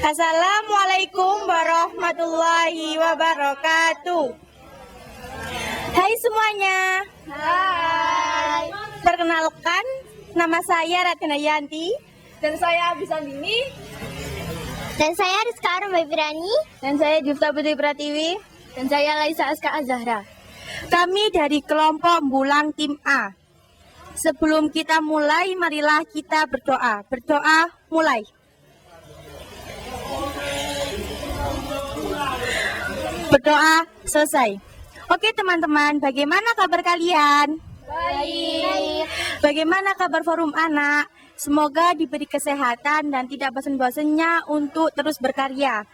Assalamualaikum warahmatullahi wabarakatuh. Hai semuanya. Hai. Perkenalkan, nama saya Ratna Yanti. Dan saya Abisandini. Dan saya Rizka Arma Ibrani. Dan saya Difta Putri Pratiwi. Dan saya Laisa Aska Azahra. Kami dari kelompok Bulang Tim A. Sebelum kita mulai, marilah kita berdoa. Berdoa mulai. Berdoa selesai. Oke teman-teman, bagaimana kabar kalian? Baik. Bagaimana kabar forum anak? Semoga diberi kesehatan dan tidak bosan-bosannya untuk terus berkarya.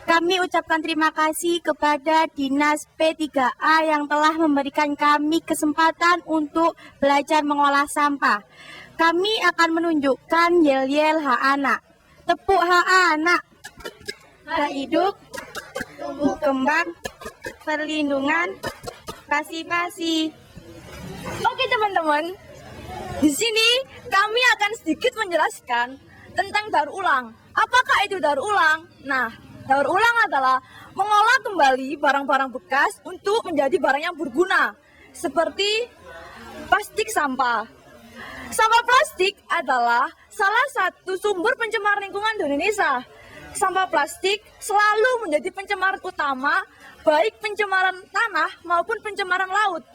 Kami ucapkan terima kasih kepada Dinas P3A yang telah memberikan kami kesempatan untuk belajar mengolah sampah. Kami akan menunjukkan yel-yel hak anak. Tepuk hak anak. Hak hidup, tumbuh kembang, perlindungan, kasih. Oke teman-teman, di sini kami akan sedikit menjelaskan tentang daur ulang. Apakah itu daur ulang? Nah, daur ulang adalah mengolah kembali barang-barang bekas untuk menjadi barang yang berguna, seperti plastik sampah. Sampah plastik adalah salah satu sumber pencemar lingkungan di Indonesia. Sampah plastik selalu menjadi pencemaran utama, baik pencemaran tanah maupun pencemaran laut.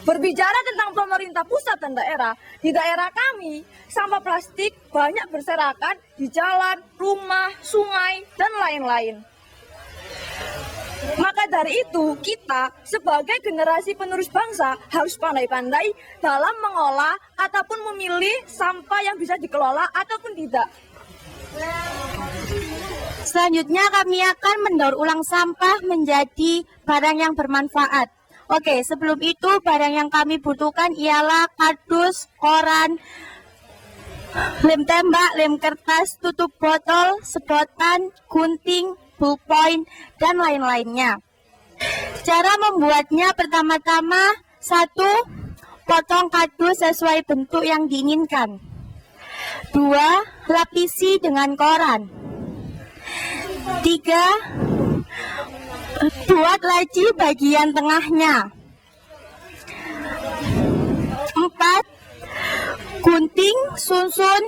Berbicara tentang pemerintah pusat dan daerah, di daerah kami, sampah plastik banyak berserakan di jalan, rumah, sungai, dan lain-lain. Maka dari itu, kita sebagai generasi penerus bangsa harus pandai-pandai dalam mengolah ataupun memilih sampah yang bisa dikelola ataupun tidak. Selanjutnya kami akan mendaur ulang sampah menjadi barang yang bermanfaat. Oke, sebelum itu barang yang kami butuhkan ialah kardus, koran, lem tembak, lem kertas, tutup botol, sedotan, gunting, ballpoint, dan lain-lainnya. Cara membuatnya pertama-tama, 1. Potong kardus sesuai bentuk yang diinginkan. 2. Lapisi dengan koran. 3. Buat laci bagian tengahnya. 4. Gunting, susun,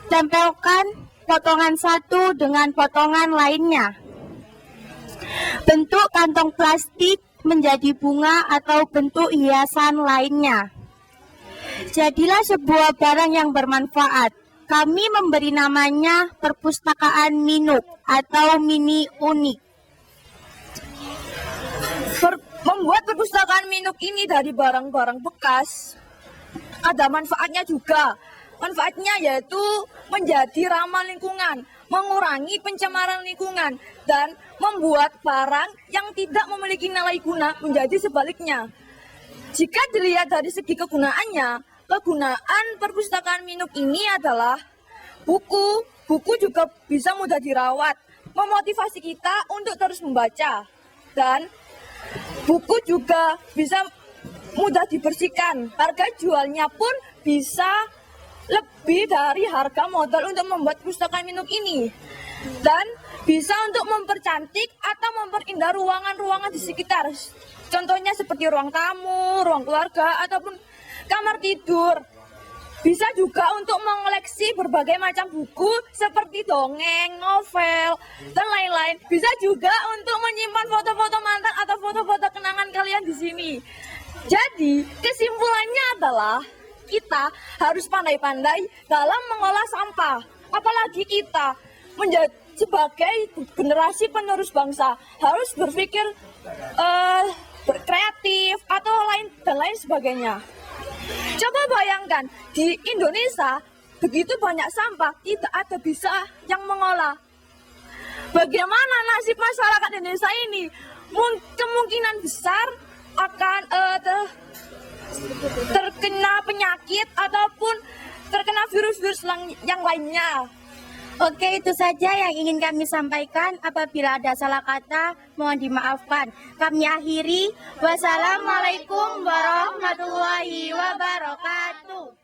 tempelkan potongan satu dengan potongan lainnya. Bentuk kantong plastik menjadi bunga atau bentuk hiasan lainnya. Jadilah sebuah barang yang bermanfaat. Kami memberi namanya Perpustakaan Minuk atau Mini Unik. Membuat perpustakaan Minuk ini dari barang-barang bekas ada manfaatnya juga. Manfaatnya yaitu menjadi ramah lingkungan, mengurangi pencemaran lingkungan, dan membuat barang yang tidak memiliki nilai guna menjadi sebaliknya. Jika dilihat dari segi kegunaannya, kegunaan perpustakaan Minuk ini adalah buku. Buku juga bisa mudah dirawat, memotivasi kita untuk terus membaca. Dan buku juga bisa mudah dibersihkan. Harga jualnya pun bisa lebih dari harga modal untuk membuat perpustakaan Minuk ini. Dan bisa untuk mempercantik atau memperindah ruangan-ruangan di sekitar. Contohnya seperti ruang tamu, ruang keluarga, ataupun kamar tidur. Bisa juga untuk mengoleksi berbagai macam buku seperti dongeng, novel, dan lain-lain. Bisa juga untuk menyimpan foto-foto mantan atau foto-foto kenangan kalian di sini. Jadi, kesimpulannya adalah kita harus pandai-pandai dalam mengolah sampah. Apalagi kita menjadi sebagai generasi penerus bangsa harus berpikir kreatif atau lain sebagainya. Coba bayangkan, di Indonesia begitu banyak sampah, tidak ada bisa yang mengolah. Bagaimana nasib masyarakat Indonesia ini? Kemungkinan besar akan terkena penyakit ataupun terkena virus-virus yang lainnya. Oke, itu saja yang ingin kami sampaikan. Apabila ada salah kata, mohon dimaafkan. Kami akhiri. Wassalamualaikum warahmatullahi wabarakatuh.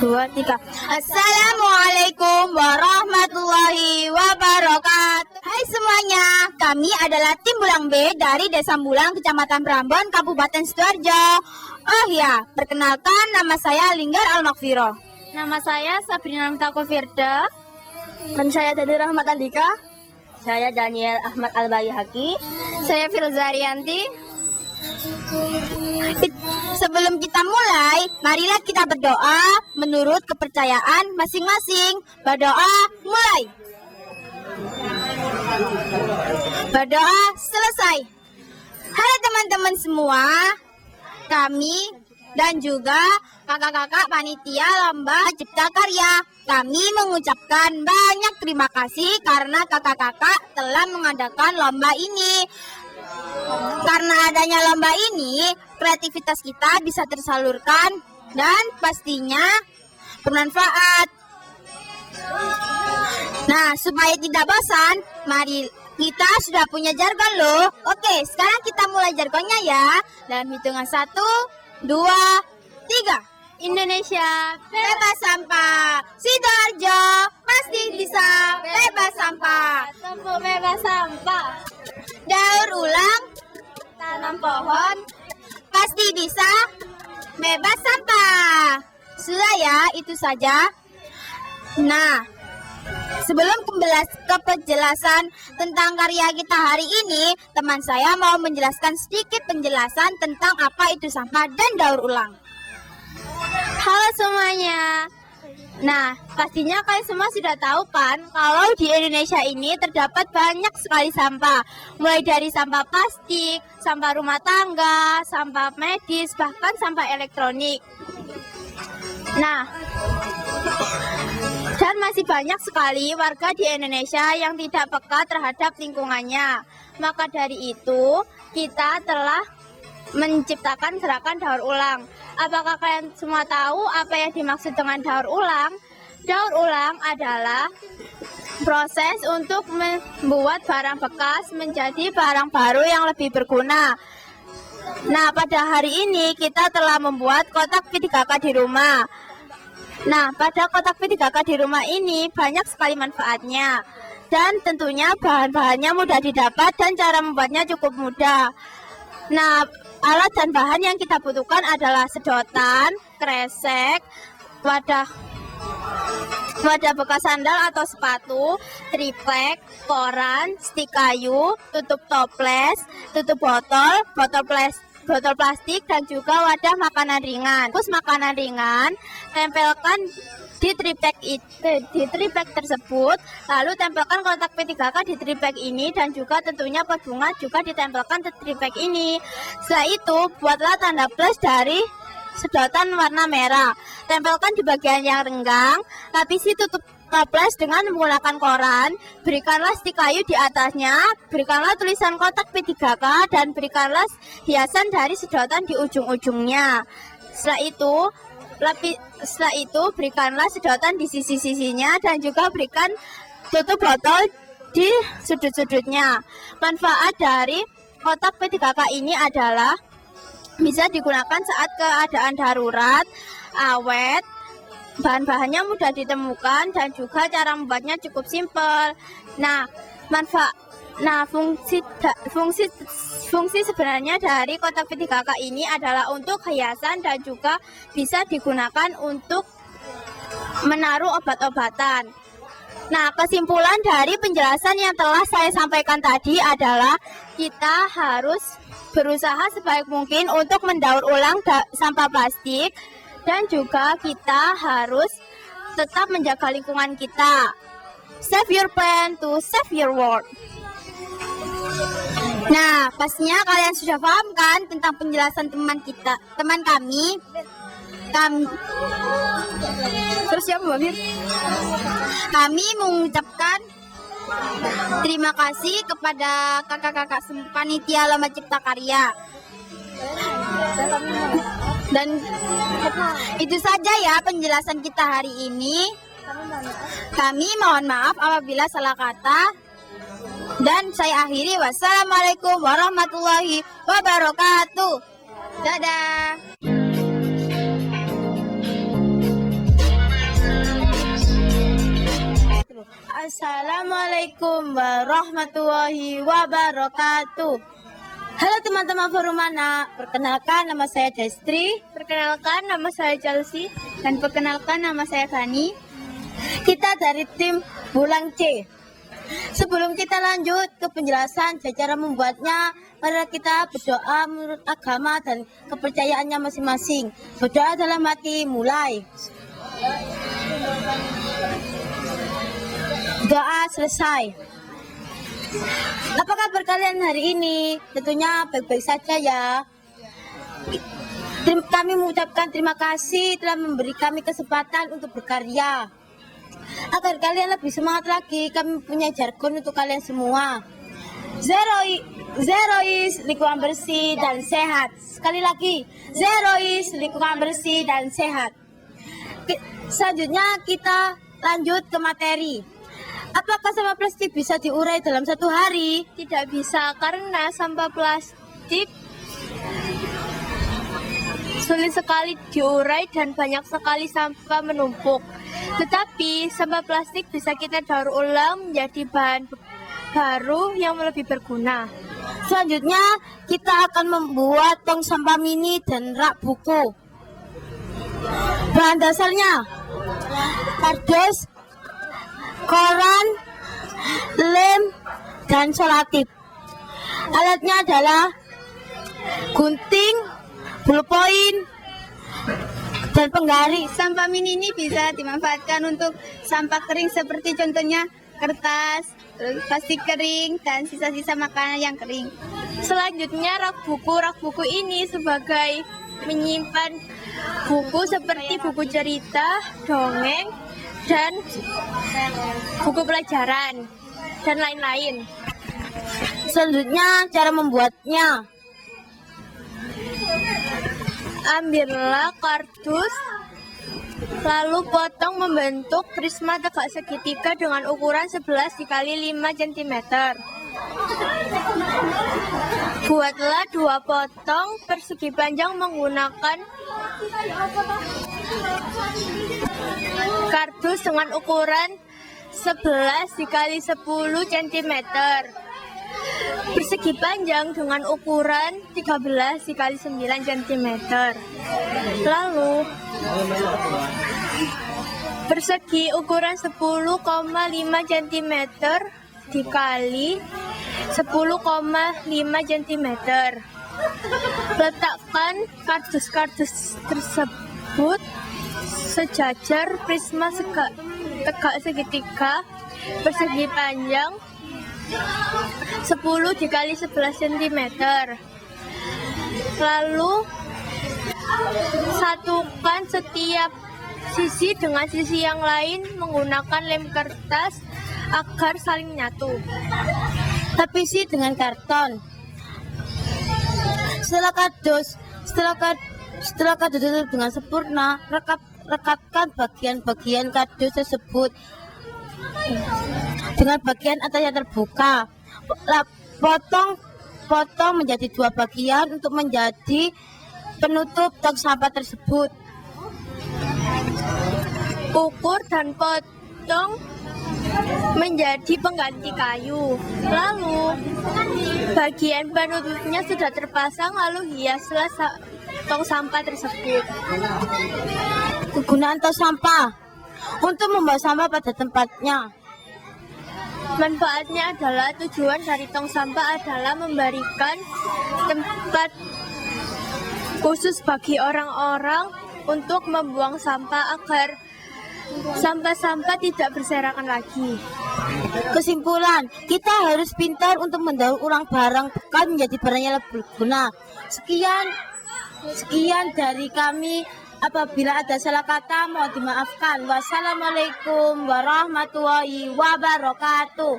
2, 3. Assalamualaikum warahmatullahi wabarakatuh. Hai semuanya, kami adalah tim Bulang B dari Desa Bulang, Kecamatan Prambon, Kabupaten Sidoarjo. Oh ya, perkenalkan nama saya Linggar Al-Makfiro. Nama saya Sabrina Mitako Firda. Dan saya Dani Rahmat Andika. Saya Daniel Ahmad Al-Bayhaqi. Saya Firza Arianti. Sebelum kita mulai, marilah kita berdoa menurut kepercayaan masing-masing. Berdoa mulai. Berdoa selesai. Halo teman-teman semua, kami dan juga kakak-kakak panitia Lomba Cipta Karya, kami mengucapkan banyak terima kasih karena kakak-kakak telah mengadakan lomba ini. Karena adanya lomba ini, kreativitas kita bisa tersalurkan dan pastinya bermanfaat. Nah, supaya tidak bosan, mari kita sudah punya jargon loh. Oke, sekarang kita mulai jargonnya ya. Dalam hitungan 1, 2, 3. Indonesia bebas sampah. Sidoarjo pasti bisa bebas sampah. Tempuh bebas sampah. Daur ulang, tanam pohon, pasti bisa bebas sampah. Sudah ya, itu saja. Nah, sebelum ke penjelasan tentang karya kita hari ini, teman saya mau menjelaskan sedikit penjelasan tentang apa itu sampah dan daur ulang. Halo semuanya. Nah, pastinya kalian semua sudah tahu kan kalau di Indonesia ini terdapat banyak sekali sampah. Mulai dari sampah plastik, sampah rumah tangga, sampah medis, bahkan sampah elektronik. Nah, dan masih banyak sekali warga di Indonesia yang tidak peka terhadap lingkungannya. Maka dari itu, kita telah menciptakan gerakan daur ulang. Apakah kalian semua tahu apa yang dimaksud dengan daur ulang? Daur ulang adalah proses untuk membuat barang bekas menjadi barang baru yang lebih berguna. Nah, pada hari ini kita telah membuat kotak P3K di rumah. Nah, pada kotak P3K di rumah ini banyak sekali manfaatnya. Dan tentunya bahan-bahannya mudah didapat dan cara membuatnya cukup mudah. Nah, alat dan bahan yang kita butuhkan adalah sedotan, kresek, wadah bekas sandal atau sepatu, triplek, koran, stik kayu, tutup toples, tutup botol plastik, dan juga wadah makanan ringan. Terus makanan ringan, tempelkan di triplek tersebut, lalu tempelkan kotak P3K di triplek ini, dan juga tentunya pot bunga juga ditempelkan di triplek ini. Setelah itu, buatlah tanda plus dari sedotan warna merah. Tempelkan di bagian yang renggang, lapisi tutup toples dengan menggunakan koran, berikanlah stik kayu di atasnya, berikanlah tulisan kotak P3K, dan berikanlah hiasan dari sedotan di ujung-ujungnya. Setelah itu berikanlah sedotan di sisi-sisinya dan juga berikan tutup botol di sudut-sudutnya. Manfaat dari kotak P3K ini adalah bisa digunakan saat keadaan darurat, awet, bahan-bahannya mudah ditemukan, dan juga cara membuatnya cukup simpel. Nah, fungsi sebenarnya dari kotak P3K ini adalah untuk hiasan dan juga bisa digunakan untuk menaruh obat-obatan. Nah, kesimpulan dari penjelasan yang telah saya sampaikan tadi adalah kita harus berusaha sebaik mungkin untuk mendaur ulang sampah plastik, dan juga kita harus tetap menjaga lingkungan kita. Save your planet to save your world. Nah, pastinya kalian sudah paham kan tentang penjelasan teman kami. Terus siapa Mbak Bir? Kami mengucapkan terima kasih kepada kakak-kakak panitia Lomba Cipta Karya. Dan itu saja ya penjelasan kita hari ini. Kami mohon maaf apabila salah kata. Dan saya akhiri, wassalamualaikum warahmatullahi wabarakatuh. Dadah. Assalamualaikum warahmatullahi wabarakatuh. Halo teman-teman Forum Anak, perkenalkan nama saya Destri. Perkenalkan, nama saya Chelsea. Dan perkenalkan, nama saya Fani. Kita dari tim Bulang C. Sebelum kita lanjut ke penjelasan cara membuatnya, mari kita berdoa menurut agama dan kepercayaannya masing-masing. Berdoa dalam hati, mulai. Doa selesai. Apa kabar kalian hari ini? Tentunya baik-baik saja ya. Kami mengucapkan terima kasih telah memberi kami kesempatan untuk berkarya. Agar kalian lebih semangat lagi, kami punya jargon untuk kalian semua. Zero is lingkungan bersih dan sehat. Sekali lagi, zero is lingkungan bersih dan sehat. Selanjutnya kita lanjut ke materi. Apakah sampah plastik bisa diurai dalam satu hari? Tidak bisa karena sampah plastik sulit sekali diurai dan banyak sekali sampah menumpuk. Tetapi sampah plastik bisa kita daur ulang menjadi bahan baru yang lebih berguna. Selanjutnya kita akan membuat tong sampah mini dan rak buku. Bahan dasarnya kardus, koran, lem, dan selotip. Alatnya adalah gunting, ballpoint, dan penggaris. Sampah mini ini bisa dimanfaatkan untuk sampah kering seperti contohnya kertas, plastik kering, dan sisa-sisa makanan yang kering. Selanjutnya rak buku. Rak buku ini sebagai menyimpan buku seperti buku cerita, dongeng, dan buku pelajaran, dan lain-lain. Selanjutnya cara membuatnya. Ambillah kardus, lalu potong membentuk prisma tegak segitiga dengan ukuran 11 x 5 cm. Buatlah 2 potong persegi panjang menggunakan kardus dengan ukuran 11 x 10 cm. Persegi panjang dengan ukuran 13 x 9 cm. Lalu persegi ukuran 10,5 cm dikali 10,5 cm. Letakkan kardus-kardus tersebut sejajar prisma tegak segitiga persegi panjang 10 dikali 11 cm. Lalu satukan setiap sisi dengan sisi yang lain menggunakan lem kertas agar saling menyatu. Lapisi dengan karton. Setelah kardus ditutup dengan sempurna, rekatkan bagian-bagian kardus tersebut dengan bagian atas yang terbuka. Potong menjadi 2 bagian untuk menjadi penutup tong sampah tersebut. Ukur dan potong menjadi pengganti kayu. Lalu bagian penutupnya sudah terpasang, lalu hiaslah tong sampah tersebut. Kegunaan tong sampah untuk membawa sampah pada tempatnya. Manfaatnya adalah tujuan dari tong sampah adalah memberikan tempat khusus bagi orang-orang untuk membuang sampah agar sampah-sampah tidak berserakan lagi. Kesimpulan, kita harus pintar untuk mendaur ulang barang bekas menjadi barang yang lebih berguna. Sekian dari kami. Apabila ada salah kata, mohon dimaafkan. Wassalamualaikum warahmatullahi wabarakatuh.